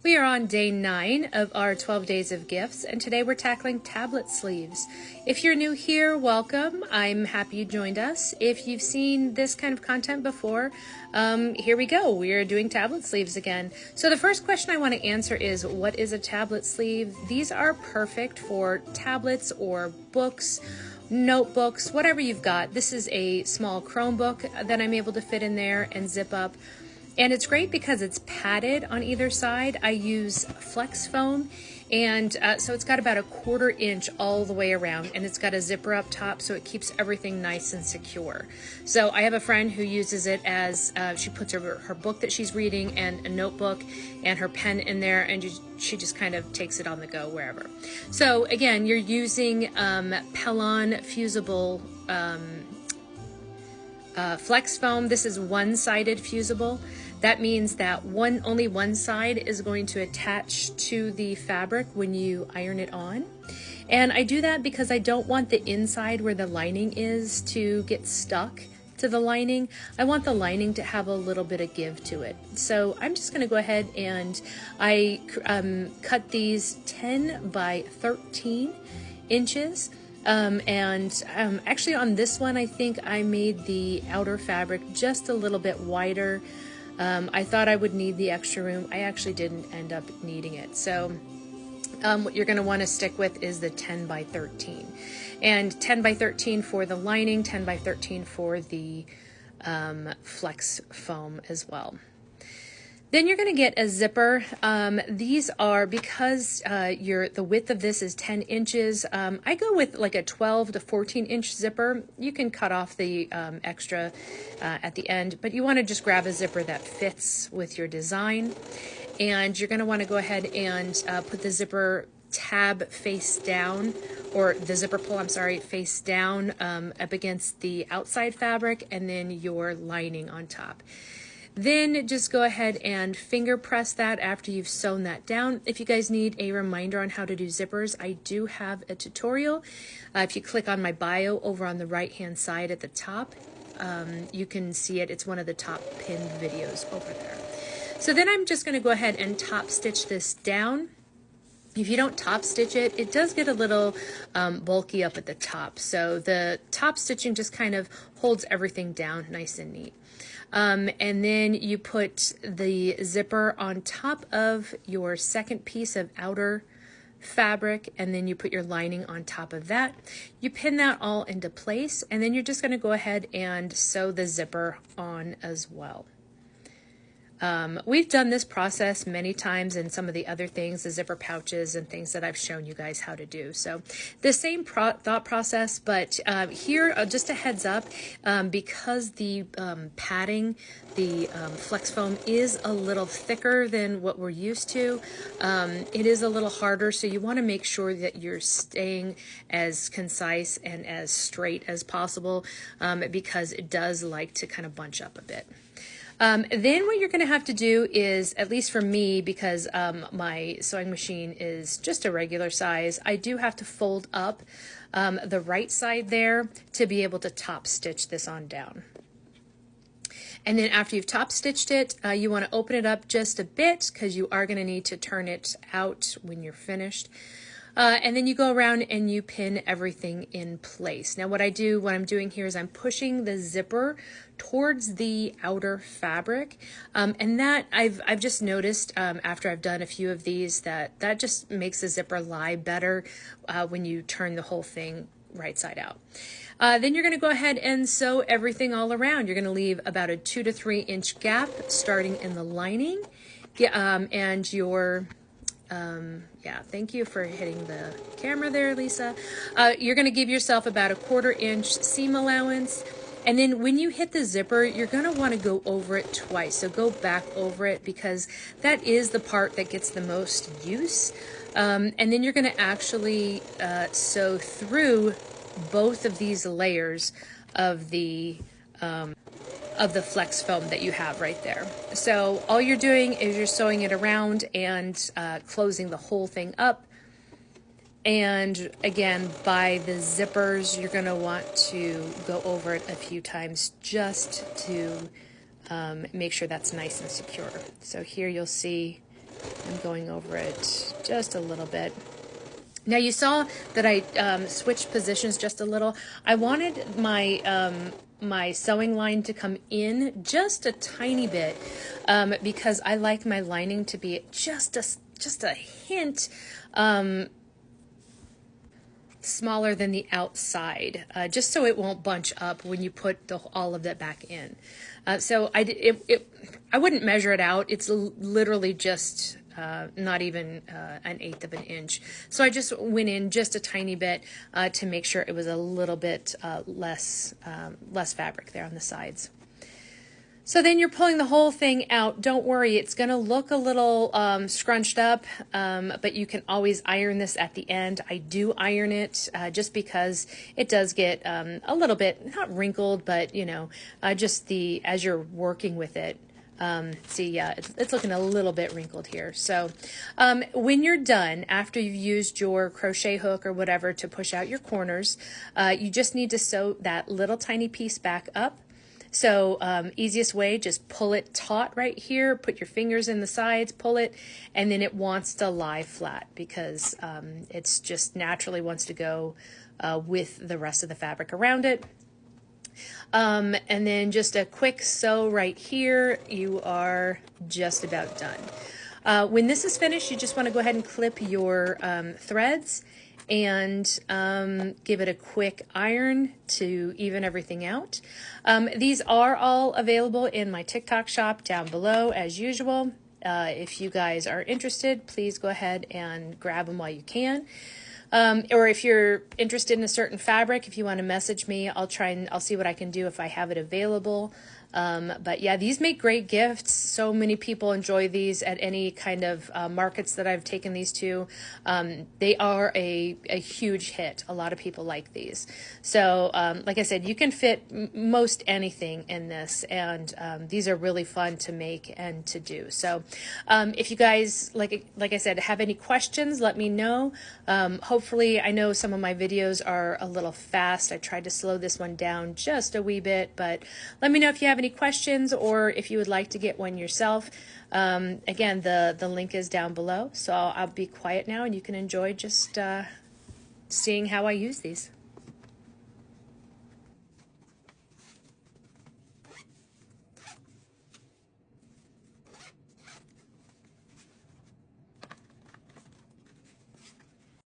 We are on day 9 of our 12 days of gifts, and today we're tackling tablet sleeves. If you're new here, welcome. I'm happy you joined us. If you've seen this kind of content before, here we go. We are doing tablet sleeves again. So the first question I want to answer is, what is a tablet sleeve? These are perfect for tablets or books, notebooks, whatever you've got. This is a small Chromebook that I'm able to fit in there and zip up. And it's great because it's padded on either side. I use flex foam, and so it's got about a 1/4 inch all the way around, and it's got a zipper up top so it keeps everything nice and secure. So I have a friend who uses it as she puts her book that she's reading and a notebook and her pen in there, and she just kind of takes it on the go wherever. So again, you're using Pellon fusible flex foam. This is one-sided fusible. That means that only one side is going to attach to the fabric when you iron it on. And I do that because I don't want the inside where the lining is to get stuck to the lining. I want the lining to have a little bit of give to it. So I'm just going to go ahead and I cut these 10 by 13 inches. Actually on this one, I think I made the outer fabric just a little bit wider. I thought I would need the extra room. I actually didn't end up needing it. So what you're going to want to stick with is the 10 by 13. And 10 by 13 for the lining, 10 by 13 for the flex foam as well. Then you're going to get a zipper. These are, because the width of this is 10 inches, I go with like a 12 to 14 inch zipper. You can cut off the extra at the end, but you want to just grab a zipper that fits with your design. And you're going to want to go ahead and put the zipper tab face down, or the zipper pull, I'm sorry, face down up against the outside fabric, and then your lining on top. Then just go ahead and finger press that after you've sewn that down. If you guys need a reminder on how to do zippers, I do have a tutorial. If you click on my bio over on the right hand side at the top, you can see it. It's one of the top pinned videos over there. So then I'm just going to go ahead and top stitch this down. If you don't top stitch it, it does get a little bulky up at the top. So the top stitching just kind of holds everything down nice and neat. And then you put the zipper on top of your second piece of outer fabric, and then you put your lining on top of that. You pin that all into place, and then you're just going to go ahead and sew the zipper on as well. We've done this process many times in some of the other things, the zipper pouches and things that I've shown you guys how to do. So the same thought process, but here, just a heads up, because the padding, the flex foam is a little thicker than what we're used to, it is a little harder, so you want to make sure that you're staying as concise and as straight as possible, because it does like to kind of bunch up a bit. Then what you're going to have to do is, at least for me, because my sewing machine is just a regular size, I do have to fold up the right side there to be able to top stitch this on down. And then after you've top stitched it, you want to open it up just a bit because you are going to need to turn it out when you're finished. And then you go around and you pin everything in place. Now what I'm doing here is I'm pushing the zipper towards the outer fabric. And that I've just noticed after I've done a few of these that just makes the zipper lie better when you turn the whole thing right side out. Then you're going to go ahead and sew everything all around. You're going to leave about a 2 to 3 inch gap starting in the lining, and your yeah, thank you for hitting the camera there, Lisa. You're going to give yourself about a 1/4 inch seam allowance. And then when you hit the zipper, you're going to want to go over it twice. So go back over it because that is the part that gets the most use. And then you're going to actually sew through both of these layers of the flex foam that you have right there. So all you're doing is you're sewing it around and closing the whole thing up. And again, by the zippers, you're going to want to go over it a few times just to make sure that's nice and secure. So here you'll see I'm going over it just a little bit. Now you saw that I switched positions just a little. I wanted my my sewing line to come in just a tiny bit because I like my lining to be just a hint smaller than the outside, just so it won't bunch up when you put all of that back in. So I wouldn't measure it out. It's literally just not even an eighth of an inch. So I just went in just a tiny bit to make sure it was a little bit less fabric there on the sides. So then you're pulling the whole thing out. Don't worry, it's going to look a little scrunched up, but you can always iron this at the end. I do iron it just because it does get a little bit, not wrinkled, but you know, just as you're working with it. See, yeah, it's looking a little bit wrinkled here. So when you're done, after you've used your crochet hook or whatever to push out your corners, you just need to sew that little tiny piece back up. So easiest way, just pull it taut right here, put your fingers in the sides, pull it, and then it wants to lie flat because it's just naturally wants to go with the rest of the fabric around it. And then just a quick sew right here, you are just about done. When this is finished, you just want to go ahead and clip your threads and give it a quick iron to even everything out. These are all available in my TikTok shop down below as usual. If you guys are interested, please go ahead and grab them while you can. Or if you're interested in a certain fabric, if you want to message me, I'll see what I can do if I have it available. But yeah, these make great gifts. So many people enjoy these at any kind of markets that I've taken these to. They are a huge hit. A lot of people like these. So like I said, you can fit most anything in this, and these are really fun to make and to do. So if you guys, like I said, have any questions, let me know. Hopefully, I know some of my videos are a little fast. I tried to slow this one down just a wee bit, but let me know if you have any questions or if you would like to get one yourself. Again, the link is down below, so I'll be quiet now and you can enjoy just seeing how I use these.